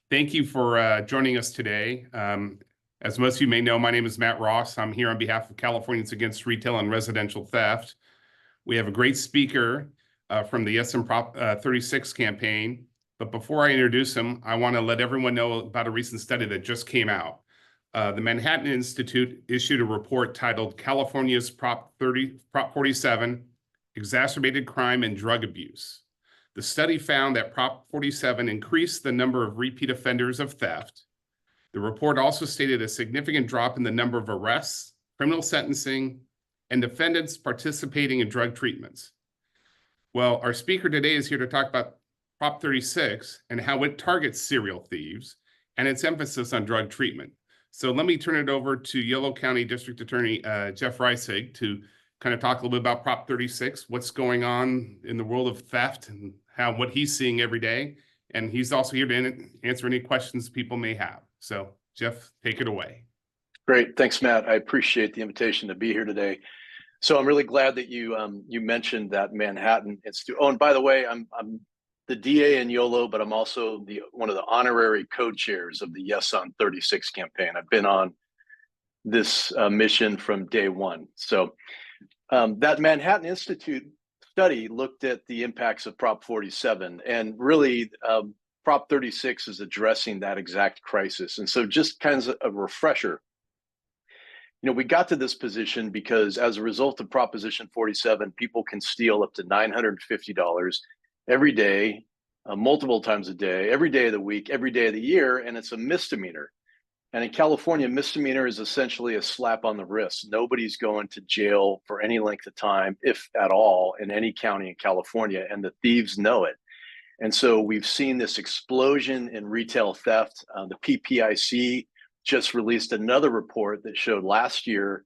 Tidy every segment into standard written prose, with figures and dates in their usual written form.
Thank you for joining us today. As most of you may know, my name is Matt Ross. I'm here on behalf of Californians Against Retail and Residential Theft. We have a great speaker from the Yes and Prop 36 campaign. But before I introduce him, I want to let everyone know about a recent study that just came out. The Manhattan Institute issued a report titled California's Prop 47, Exacerbated Crime and Drug Abuse. The study found that Prop 47 increased the number of repeat offenders of theft. The report also stated a significant drop in the number of arrests, criminal sentencing, and defendants participating in drug treatments. Well, our speaker today is here to talk about Prop 36 and how it targets serial thieves and its emphasis on drug treatment. So let me turn it over to Yolo County District Attorney Jeff Reisig to kind of talk a little bit about Prop 36, what's going on in the world of theft and what he's seeing every day. And he's also here to answer any questions people may have. So Jeff, take it away. Great. Thanks, Matt. I appreciate the invitation to be here today. So I'm really glad that you mentioned that Manhattan Institute. Oh, and by the way, I'm the DA in YOLO, but I'm also one of the honorary co-chairs of the Yes on 36 campaign. I've been on this mission from day one. So that Manhattan Institute study looked at the impacts of Prop 47, and really Prop 36 is addressing that exact crisis. And so just kind of a refresher, we got to this position because as a result of Proposition 47, people can steal up to $950 every day, multiple times a day, every day of the week, every day of the year, and it's a misdemeanor. And in California, misdemeanor is essentially a slap on the wrist. Nobody's going to jail for any length of time, if at all, in any county in California, and the thieves know it. And so we've seen this explosion in retail theft. The PPIC just released another report that showed last year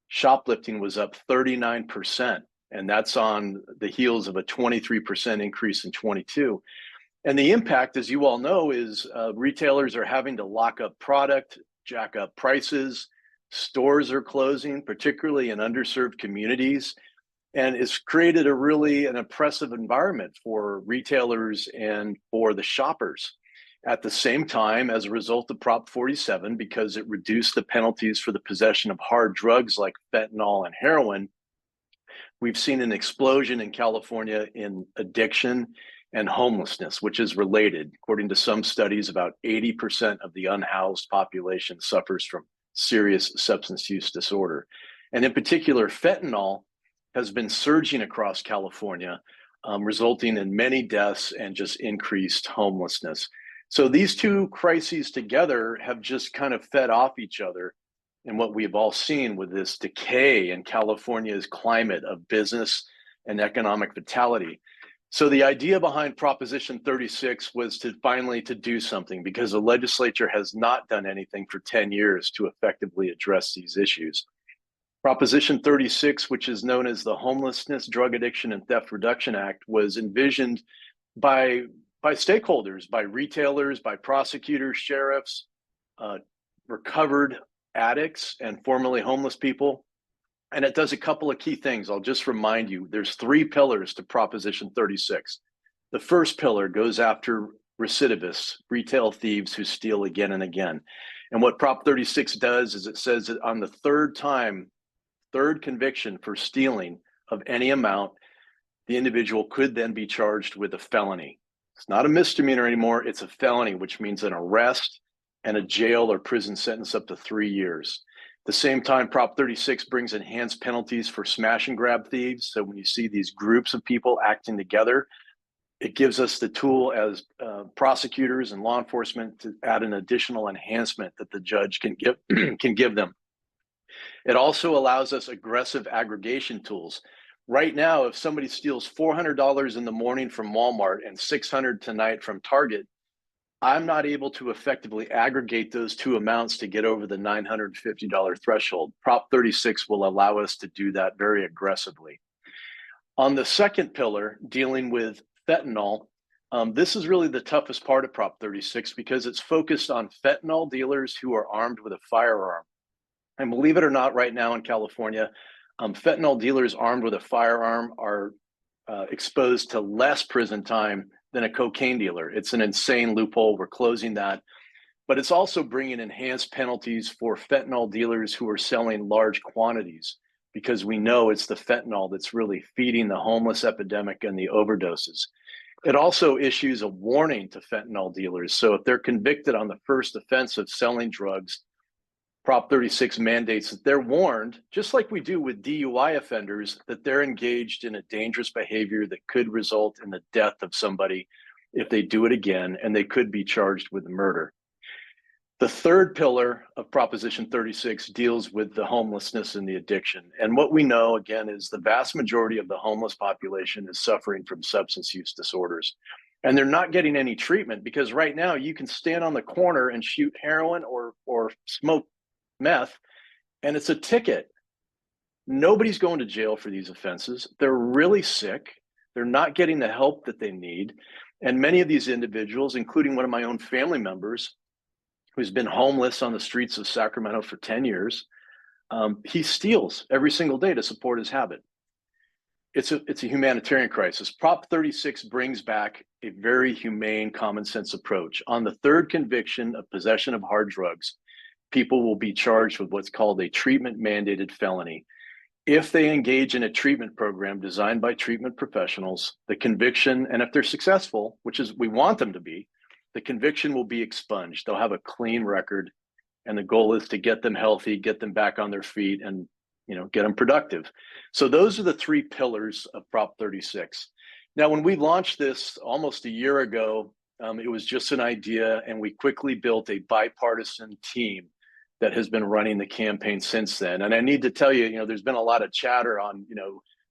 shoplifting was up 39%, and that's on the heels of a 23% increase in 22. And the impact, as you all know, is retailers are having to lock up product, jack up prices, stores are closing, particularly in underserved communities, and it's created an oppressive environment for retailers and for the shoppers. At the same time, as a result of Prop 47, because it reduced the penalties for the possession of hard drugs like fentanyl and heroin, we've seen an explosion in California in addiction and homelessness, which is related. According to some studies, about 80% of the unhoused population suffers from serious substance use disorder. And in particular, fentanyl has been surging across California, resulting in many deaths and just increased homelessness. So these two crises together have just kind of fed off each other. And what we've all seen with this decay in California's climate of business and economic vitality. So the idea behind Proposition 36 was to finally do something, because the legislature has not done anything for 10 years to effectively address these issues. Proposition 36, which is known as the Homelessness, Drug Addiction, and Theft Reduction Act, was envisioned by stakeholders, by retailers, by prosecutors, sheriffs, recovered addicts, and formerly homeless people. And it does a couple of key things. I'll just remind you, there's 3 pillars to Proposition 36. The first pillar goes after recidivists, retail thieves who steal again and again. And what Prop 36 does is it says that on the third conviction for stealing of any amount, the individual could then be charged with a felony. It's not a misdemeanor anymore, it's a felony, which means an arrest and a jail or prison sentence up to 3 years. At the same time, Prop 36 brings enhanced penalties for smash and grab thieves. So when you see these groups of people acting together, it gives us the tool as prosecutors and law enforcement to add an additional enhancement that the judge can give them. It also allows us aggressive aggregation tools. Right now, if somebody steals $400 in the morning from Walmart and $600 tonight from Target, I'm not able to effectively aggregate those two amounts to get over the $950 threshold. Prop 36 will allow us to do that very aggressively. On the second pillar, dealing with fentanyl, this is really the toughest part of Prop 36 because it's focused on fentanyl dealers who are armed with a firearm. And believe it or not, right now in California, fentanyl dealers armed with a firearm are exposed to less prison time than a cocaine dealer. It's an insane loophole. We're closing that. But it's also bringing enhanced penalties for fentanyl dealers who are selling large quantities, because we know it's the fentanyl that's really feeding the homeless epidemic and the overdoses. It also issues a warning to fentanyl dealers. So if they're convicted on the first offense of selling drugs, Prop 36 mandates that they're warned, just like we do with DUI offenders, that they're engaged in a dangerous behavior that could result in the death of somebody if they do it again, and they could be charged with murder. The third pillar of Proposition 36 deals with the homelessness and the addiction. And what we know, again, is the vast majority of the homeless population is suffering from substance use disorders. And they're not getting any treatment, because right now you can stand on the corner and shoot heroin or smoke meth, and it's a ticket. Nobody's going to jail for these offenses. They're really sick. They're not getting the help that they need. And many of these individuals, including one of my own family members, who's been homeless on the streets of Sacramento for 10 years, he steals every single day to support his habit. It's a humanitarian crisis. Prop 36 brings back a very humane, common sense approach. On the third conviction of possession of hard drugs, people will be charged with what's called a treatment mandated felony. If they engage in a treatment program designed by treatment professionals, the conviction, and if they're successful, which is we want them to be, the conviction will be expunged. They'll have a clean record, and the goal is to get them healthy, get them back on their feet, and get them productive. So those are the three pillars of Prop 36. Now, when we launched this almost a year ago, it was just an idea, and we quickly built a bipartisan team that has been running the campaign since then. And I need to tell you, there's been a lot of chatter on,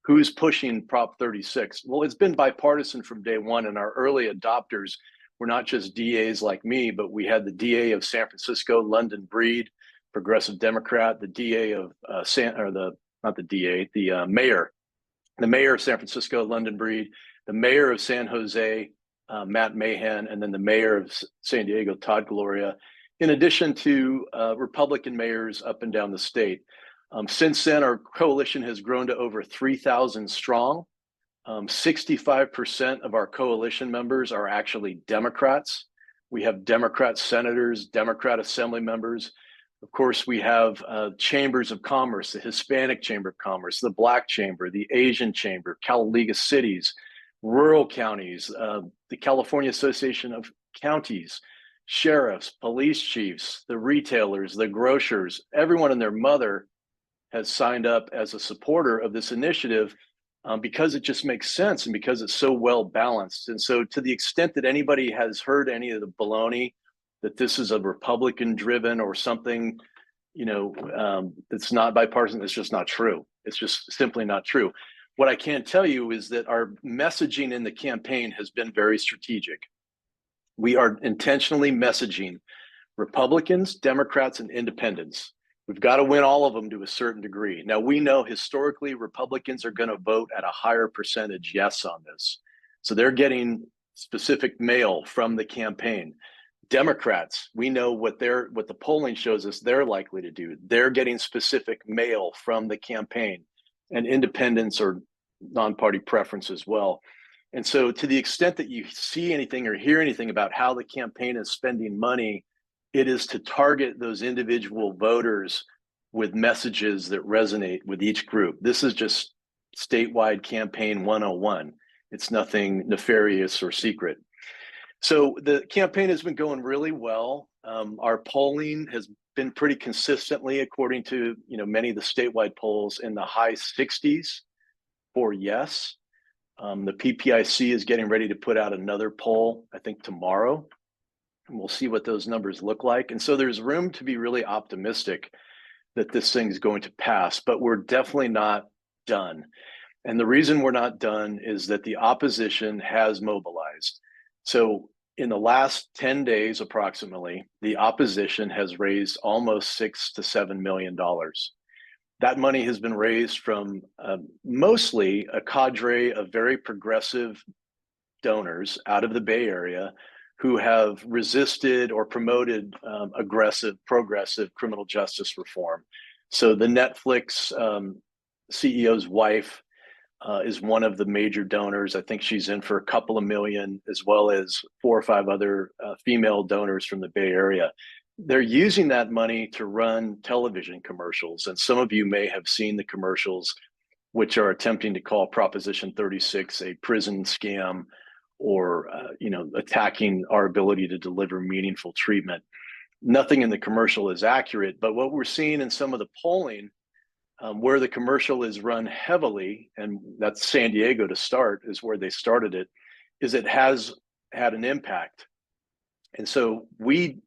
who's pushing Prop 36. Well, it's been bipartisan from day one, and our early adopters were not just DAs like me, but we had the DA of San Francisco, London Breed, progressive Democrat, the DA of the mayor of San Francisco, London Breed, the mayor of San Jose, Matt Mahan, and then the mayor of San Diego, Todd Gloria, in addition to Republican mayors up and down the state. Since then, our coalition has grown to over 3,000 strong. 65% of our coalition members are actually Democrats. We have Democrat senators, Democrat assembly members. Of course, we have chambers of commerce, the Hispanic Chamber of Commerce, the Black Chamber, the Asian Chamber, Cal League of Cities, rural counties, the California Association of Counties, sheriffs, police chiefs, the retailers, the grocers, everyone and their mother has signed up as a supporter of this initiative because it just makes sense and because it's so well balanced. And so to the extent that anybody has heard any of the baloney that this is a Republican driven or something, that's not bipartisan, it's just not true. It's just simply not true. What I can tell you is that our messaging in the campaign has been very strategic. We are intentionally messaging Republicans, Democrats, and independents. We've got to win all of them to a certain degree. Now, we know historically Republicans are going to vote at a higher percentage yes on this. So they're getting specific mail from the campaign. Democrats, we know what the polling shows us they're likely to do. They're getting specific mail from the campaign, and independents or non-party preference as well. And so to the extent that you see anything or hear anything about how the campaign is spending money, it is to target those individual voters with messages that resonate with each group. This is just statewide campaign 101. It's nothing nefarious or secret. So the campaign has been going really well. Our polling has been pretty consistently, according to many of the statewide polls, in the high 60s for yes. The PPIC is getting ready to put out another poll, I think tomorrow, and we'll see what those numbers look like. And so there's room to be really optimistic that this thing is going to pass, but we're definitely not done. And the reason we're not done is that the opposition has mobilized. So in the last 10 days, approximately, the opposition has raised almost $6 to $7 million. That money has been raised from mostly a cadre of very progressive donors out of the Bay Area who have resisted or promoted progressive criminal justice reform. So the Netflix CEO's wife is one of the major donors. I think she's in for a couple of million, as well as 4 or 5 other female donors from the Bay Area. They're using that money to run television commercials. And some of you may have seen the commercials, which are attempting to call Proposition 36 a prison scam, or attacking our ability to deliver meaningful treatment. Nothing in the commercial is accurate, but what we're seeing in some of the polling, where the commercial is run heavily, and that's San Diego to start, is where they started it, is it has had an impact. And so we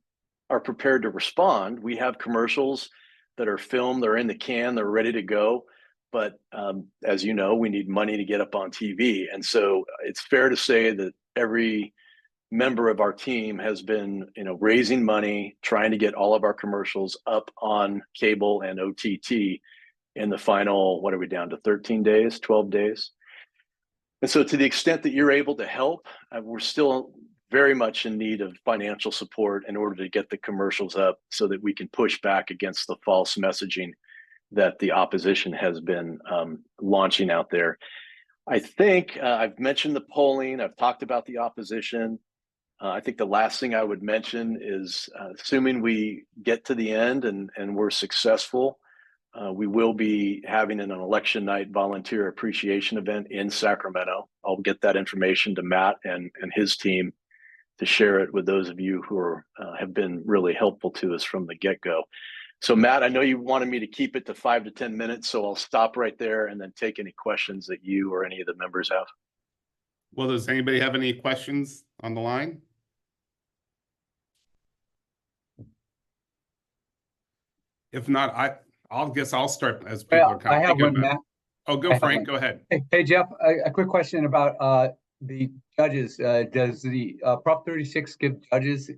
are prepared to respond. We have commercials that are filmed, they're in the can, they're ready to go. But as you know, we need money to get up on TV. And so it's fair to say that every member of our team has been, raising money, trying to get all of our commercials up on cable and OTT in the final, what are we down to, 13 days, 12 days? And so to the extent that you're able to help, we're still very much in need of financial support in order to get the commercials up so that we can push back against the false messaging that the opposition has been launching out there. I think I've mentioned the polling, I've talked about the opposition. I think the last thing I would mention is, assuming we get to the end and we're successful, we will be having an election night volunteer appreciation event in Sacramento. I'll get that information to Matt and his team to share it with those of you who have been really helpful to us from the get-go. So Matt, I know you wanted me to keep it to 5 to 10 minutes, so I'll stop right there and then take any questions that you or any of the members have. Well, does anybody have any questions on the line? If not, I'll start as people are kind of thinking about it. Matt. Oh, go Frank, go ahead. Hey, Jeff, a quick question about the judges. Does the Prop 36 give judges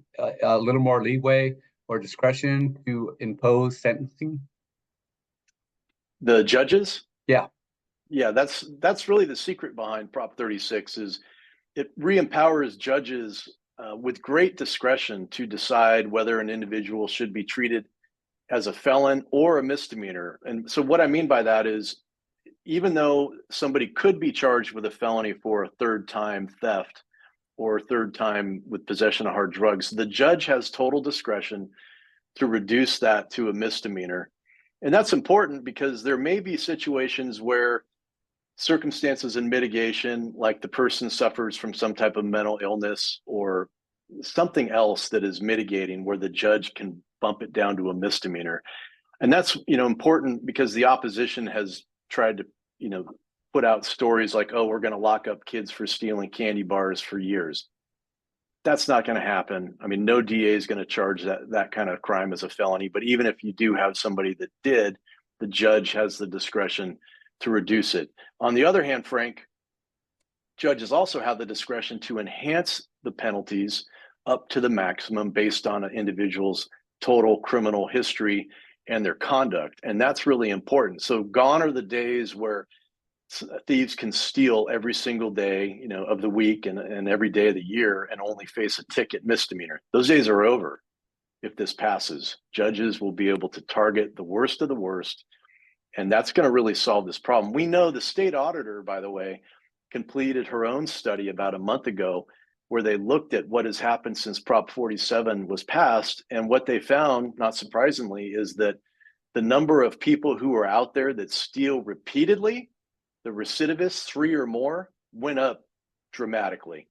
a little more leeway or discretion to impose sentencing? The judges? Yeah. Yeah, that's really the secret behind Prop 36, is it re-empowers judges with great discretion to decide whether an individual should be treated as a felon or a misdemeanor. And so what I mean by that is, even though somebody could be charged with a felony for a third time theft or third time with possession of hard drugs, the judge has total discretion to reduce that to a misdemeanor. And that's important because there may be situations where circumstances in mitigation, like the person suffers from some type of mental illness or something else that is mitigating, where the judge can bump it down to a misdemeanor. And that's, important because the opposition has tried to, put out stories like, oh, we're going to lock up kids for stealing candy bars for years. That's not going to happen. I mean, no DA is going to charge that kind of crime as a felony. But even if you do have somebody that did, the judge has the discretion to reduce it. On the other hand, Frank, judges also have the discretion to enhance the penalties up to the maximum based on an individual's total criminal history and their conduct. And that's really important. So gone are the days where thieves can steal every single day, of the week and every day of the year and only face a ticket misdemeanor. Those days are over. If this passes, judges will be able to target the worst of the worst. And that's going to really solve this problem. We know the state auditor, by the way, completed her own study about a month ago where they looked at what has happened since Prop 47 was passed. And what they found, not surprisingly, is that the number of people who are out there that steal repeatedly, the recidivists, 3 or more, went up dramatically.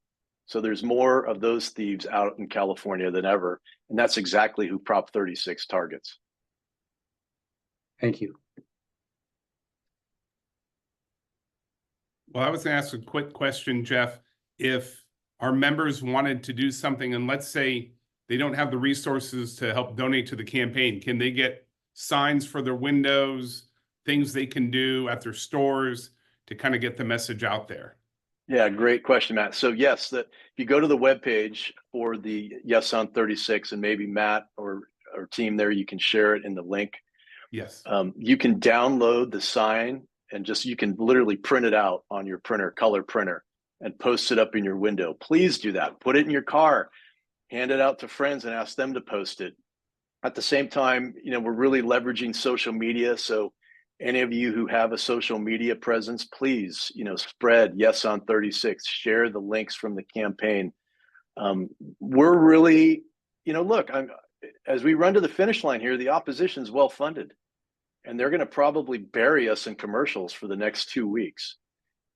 So there's more of those thieves out in California than ever. And that's exactly who Prop 36 targets. Thank you. Well, I was going to ask a quick question, Jeff. If our members wanted to do something, and let's say they don't have the resources to help donate to the campaign, can they get signs for their windows, things they can do at their stores to kind of get the message out there? Yeah, great question, Matt. So yes, if you go to the webpage for the Yes on 36, and maybe Matt or team there, you can share it in the link. Yes. You can download the sign and you can literally print it out on your printer, color printer, and post it up in your window. Please do that. Put it in your car, hand it out to friends and ask them to post it. At the same time, we're really leveraging social media. So Any of you who have a social media presence, please, spread yes on 36, share the links from the campaign. We're really, look, as we run to the finish line here, the opposition's well funded, and they're going to probably bury us in commercials for the next 2 weeks.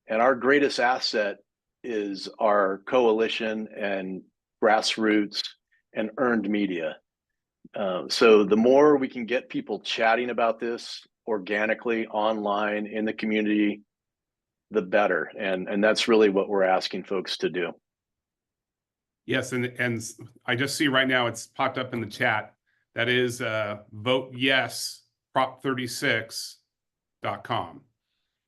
And our greatest asset is our coalition and grassroots and earned media. So the more we can get people chatting about this organically, online, in the community, the better. And that's really what we're asking folks to do. Yes, and I just see right now it's popped up in the chat. That is vote yes prop36.com.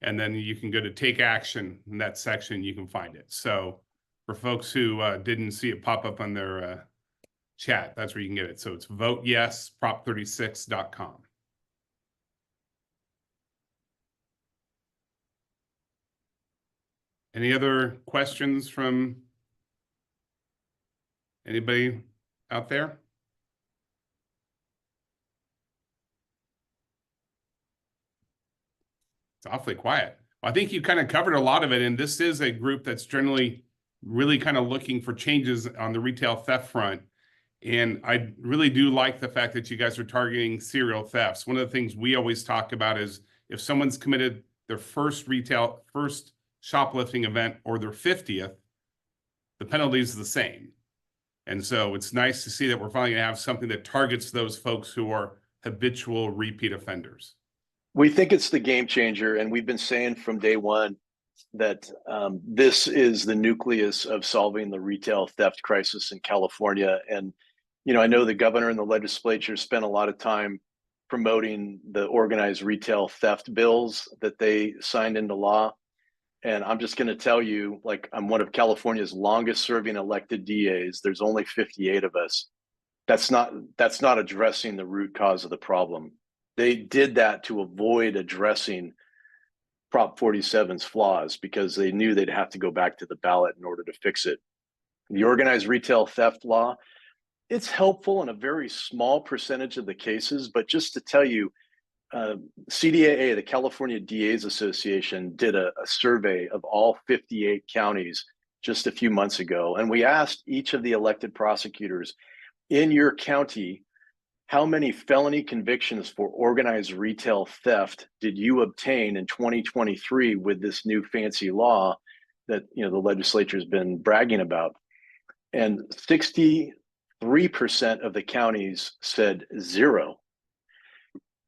And then you can go to take action in that section, you can find it. So for folks who didn't see it pop up on their chat, that's where you can get it. So it's vote yes prop36.com. Any other questions from anybody out there? It's awfully quiet. I think you kind of covered a lot of it, and this is a group that's generally really kind of looking for changes on the retail theft front. And I really do like the fact that you guys are targeting serial thefts. One of the things we always talk about is if someone's committed their first shoplifting event or their 50th, the penalty is the same. And so it's nice to see that we're finally gonna have something that targets those folks who are habitual repeat offenders. We think it's the game changer, and we've been saying from day one that this is the nucleus of solving the retail theft crisis in California. And I know the governor and the legislature spent a lot of time promoting the organized retail theft bills that they signed into law. And I'm just going to tell you, like, I'm one of California's longest serving elected DAs. There's only 58 of us. That's not addressing the root cause of the problem. They did that to avoid addressing Prop 47's flaws because they knew they'd have to go back to the ballot in order to fix it. The organized retail theft law, it's helpful in a very small percentage of the cases, but just to tell you, CDAA, the California DAs Association, did a survey of all 58 counties just a few months ago. And we asked each of the elected prosecutors in your county, how many felony convictions for organized retail theft did you obtain in 2023 with this new fancy law that the legislature has been bragging about? And 63% of the counties said 0.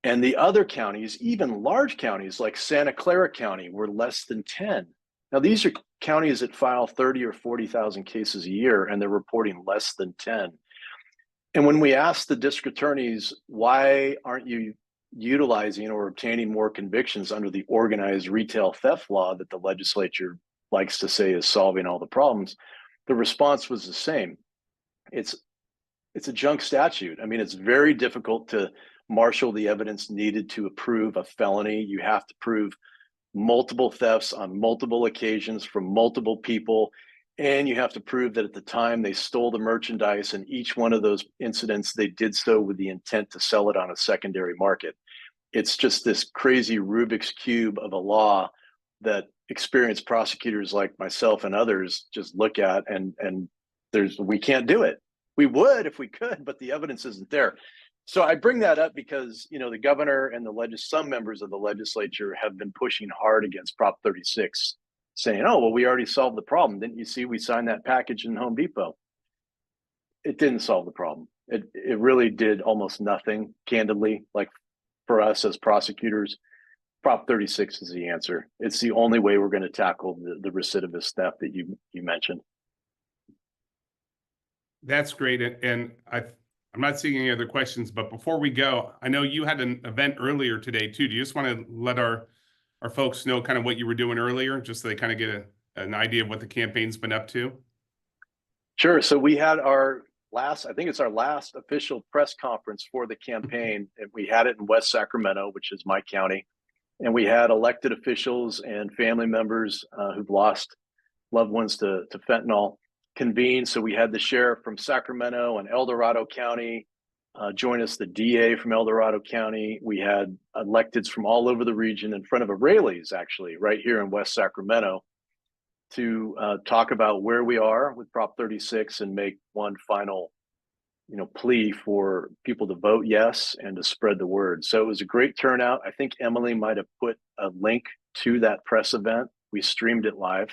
And the other counties, even large counties like Santa Clara County, were less than 10. Now, these are counties that file 30 or 40,000 cases a year, and they're reporting less than 10. And when we asked the district attorneys, why aren't you utilizing or obtaining more convictions under the organized retail theft law that the legislature likes to say is solving all the problems, the response was the same. It's a junk statute. I mean, it's very difficult to marshal the evidence needed to approve a felony. You have to prove multiple thefts on multiple occasions from multiple people. And you have to prove that at the time they stole the merchandise, and each one of those incidents, they did so with the intent to sell it on a secondary market. It's just this crazy Rubik's Cube of a law that experienced prosecutors like myself and others just look at, and we can't do it. We would if we could, but the evidence isn't there. So I bring that up because, the governor and some members of the legislature have been pushing hard against Prop 36, saying, oh, well, we already solved the problem. Didn't you see we signed that package in Home Depot? It didn't solve the problem. It really did almost nothing, candidly. Like, for us as prosecutors, Prop 36 is the answer. It's the only way we're going to tackle the recidivist theft that you mentioned. That's great. And I'm not seeing any other questions, but before we go, I know you had an event earlier today too. Do you just want to let our folks know kind of what you were doing earlier, just so they kind of get an idea of what the campaign's been up to? Sure. So we had our last official press conference for the campaign, and we had it in West Sacramento, which is my county. And we had elected officials and family members who've lost loved ones to fentanyl convene. So we had the sheriff from Sacramento and El Dorado County, join us, the DA from El Dorado County. We had electeds from all over the region in front of a Raley's, actually, right here in West Sacramento, to talk about where we are with Prop 36 and make one final, plea for people to vote yes and to spread the word. So it was a great turnout. I think Emily might have put a link to that press event. We streamed it live.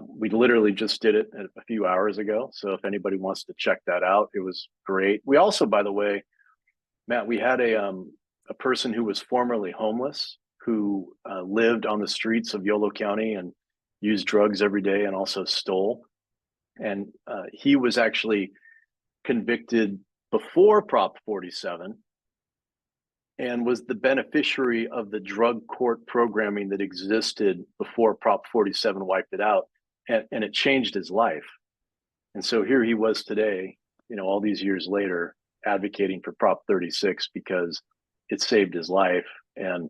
We literally just did it a few hours ago. So if anybody wants to check that out, it was great. We also, by the way, Matt, we had a person who was formerly homeless who lived on the streets of Yolo County and used drugs every day and also stole. And he was actually convicted before Prop 47 and was the beneficiary of the drug court programming that existed before Prop 47 wiped it out. And it changed his life. And so here he was today, all these years later, advocating for Prop 36 because it saved his life. And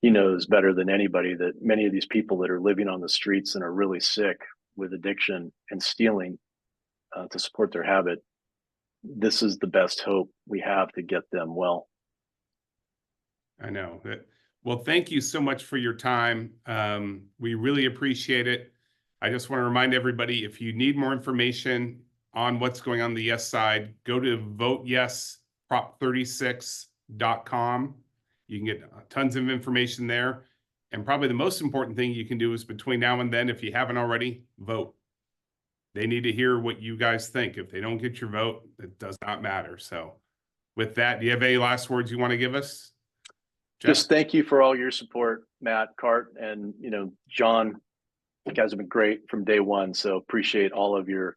he knows better than anybody that many of these people that are living on the streets and are really sick with addiction and stealing to support their habit, this is the best hope we have to get them well. I know that. Well, thank you so much for your time. We really appreciate it. I just want to remind everybody, if you need more information on what's going on the yes side, go to voteyesprop36.com. You can get tons of information there. And probably the most important thing you can do is between now and then, if you haven't already, vote. They need to hear what you guys think. If they don't get your vote, it does not matter. So with that, do you have any last words you want to give us? Jeff? Just thank you for all your support, Matt, CARRT, and John. You guys have been great from day one. So appreciate all of your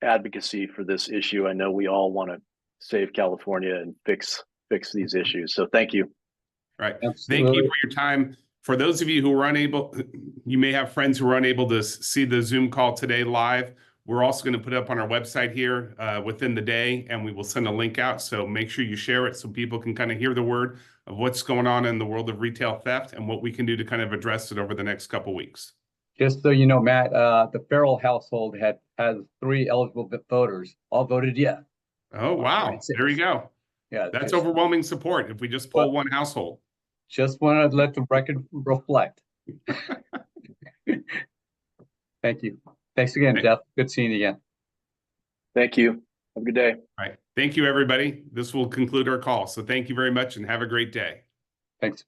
advocacy for this issue. I know we all want to save California and fix these issues. So thank you. Right. Absolutely. Thank you for your time. For those of you who were unable, you may have friends who were unable to see the Zoom call today live. We're also going to put it up on our website here within the day, and we will send a link out. So make sure you share it so people can kind of hear the word of what's going on in the world of retail theft and what we can do to kind of address it over the next couple of weeks. Just so you know, Matt, the Farrell household has 3 eligible voters, all voted yes. Oh, wow. There you go. Yeah, That's overwhelming support if we just pull one household. Just want to let the record reflect. Thank you. Thanks again, Jeff. Good seeing you again. Thank you. Have a good day. All right. Thank you, everybody. This will conclude our call. So thank you very much and have a great day. Thanks.